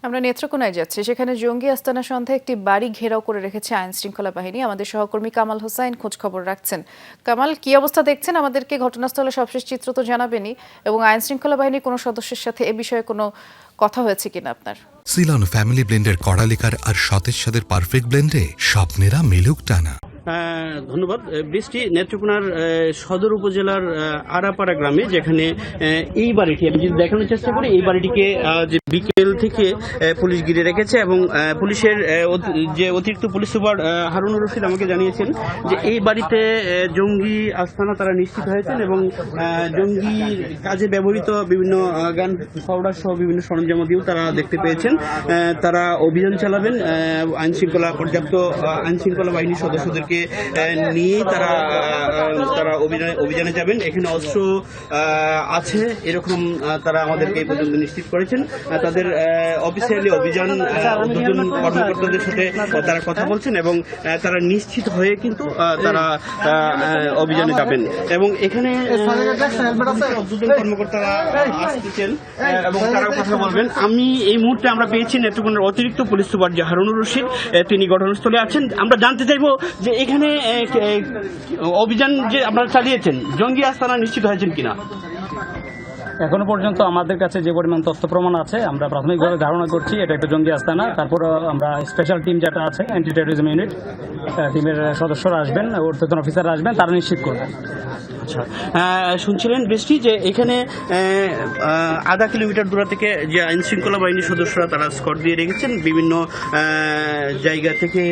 আমরা নেত্রকোনায় যাচ্ছি, সেখানে জঙ্গি আস্তানা সন্ধ্যায় একটি বাড়ি ঘেরাও করে রেখেছে আইন শৃঙ্খলা বাহিনী। আমাদের সহকর্মী কামাল হোসাইন খোঁজ খবর রাখছেন। কামাল, কি অবস্থা দেখছেন? আমাদেরকে ঘটনাস্থলে সবশেষ চিত্র তো জানাবেনই, এবং আইন শৃঙ্খলা বাহিনীর কোনো সদস্যের সাথে এ বিষয়ে কোনো কথা হয়েছে কিনা আপনার? সিলন ফ্যামিলি ব্লেন্ডের কড়ালিকার আর সতেজ স্বাদের পারফেক্ট ব্লেন্ডে স্বপ্নেরা মিলুক টানা। ধন্যবাদ। বৃষ্টি, নেত্রকোনার সদর উপজেলার আড়াপাড়া গ্রামে, যেখানে এই বাড়িটি আমি যদি দেখানোর চেষ্টা করি, এই বাড়িটিকে যে বিকেল থেকে পুলিশ ঘিরে রেখেছে এবং পুলিশের যে অতিরিক্ত পুলিশ সুপার হারুনুর রশিদ আমাকে জানিয়েছেন যে এই বাড়িতে জঙ্গি আস্তানা তারা নিশ্চিত হয়েছেন এবং জঙ্গি কাজে ব্যবহৃত বিভিন্ন গান পাউডার সহ বিভিন্ন সরঞ্জাম দিয়েও তারা দেখতে পেয়েছেন। তারা অভিযান চালাবেন, পর্যাপ্ত আইন শৃঙ্খলা বাহিনীর সদস্যদেরকে নিয়ে তারা অভিযানে যাবেন। এখানে অস্ত্র আছে এরকম তারা আমাদেরকে এই পর্যন্ত নিশ্চিত করেছেন। তাদের অফিসিয়ালি অভিযান কর্মকর্তাদের সাথে তারা কথা বলছেন এবং তারা নিশ্চিত হয়ে কিন্তু তারা অভিযানে যাবেন এবং এখানে কর্মকর্তারা আসতেছেন এবং তারা কথা বলবেন। এই মুহূর্তে আমরা পেয়েছি নেত্রকোনার অতিরিক্ত পুলিশ সুপার হারুনুর রশিদ, তিনি ঘটনাস্থলে আছেন। আমরা জানতে চাইবো যে এখানে অভিযান যে আপনারা চালিয়েছেন, জঙ্গি আস্তানা নিশ্চিত হয়েছেন কিনা? এখনো পর্যন্ত আমাদের কাছে যে পরিমাণ তথ্য প্রমাণ আছে, আমরা প্রাথমিকভাবে ধারণা করছি এটা একটা জঙ্গি আস্তানা। তারপর আমরা স্পেশাল টিম যেটা আছে, অ্যান্টি টেরোরিজম ইউনিট, টিমের সদস্যরা আসবেন, ঊর্ধ্বতন অফিসার আসবেন, তারা নিশ্চিত করবেন। আচ্ছা, শুনছিলেন বৃষ্টি যে এখানে আধা কিলোমিটার দূর থেকে যে আইন শৃঙ্খলা বাহিনীর সদস্যরা তারা স্কট দিয়ে রেখেছেন, বিভিন্ন জায়গা থেকে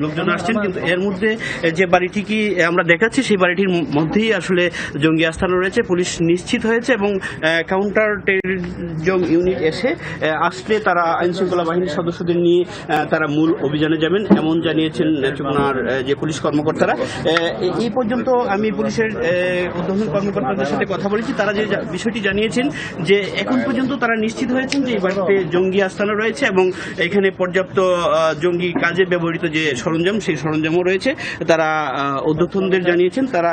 লোকজন আসছেন, কিন্তু এর মধ্যে যে বাড়িটি কি আমরা দেখাচ্ছি সেই বাড়িটির মধ্যেই আসলে জঙ্গি আস্তানা রয়েছে। পুলিশ নিশ্চিত হয়েছে এবং কাউন্টার টেরোরিজম ইউনিট আসলে তারা আইন শৃঙ্খলা বাহিনীর সদস্যদের নিয়ে তারা মূল অভিযানে যাবেন, এমন জানিয়েছেন নেত্রকোনার যে পুলিশ কর্মকর্তারা। এই পর্যন্ত আমি পুলিশের ঊর্ধ্বতন কর্মকর্তাদের সাথে কথা বলেছি, তারা যে বিষয়টি জানিয়েছেন যে এখন পর্যন্ত তারা নিশ্চিত হয়েছেন যে এই বাড়িতে জঙ্গি আস্তানা রয়েছে এবং এখানে পর্যাপ্ত জঙ্গি কাজে ব্যবহৃত যে সরঞ্জাম, সেই সরঞ্জামও রয়েছে। তারা ঊর্ধ্বতনদের জানিয়েছেন, তারা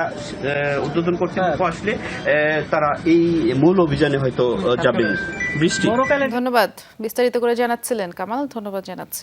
ঊর্ধ্বতন কর্তৃপক্ষ আসলে তারা এই মূল অভিযানে হয়তো যাবেন। বৃষ্টি, ধন্যবাদ। বিস্তারিত করে জানাচ্ছিলেন কামাল, ধন্যবাদ জানাচ্ছি।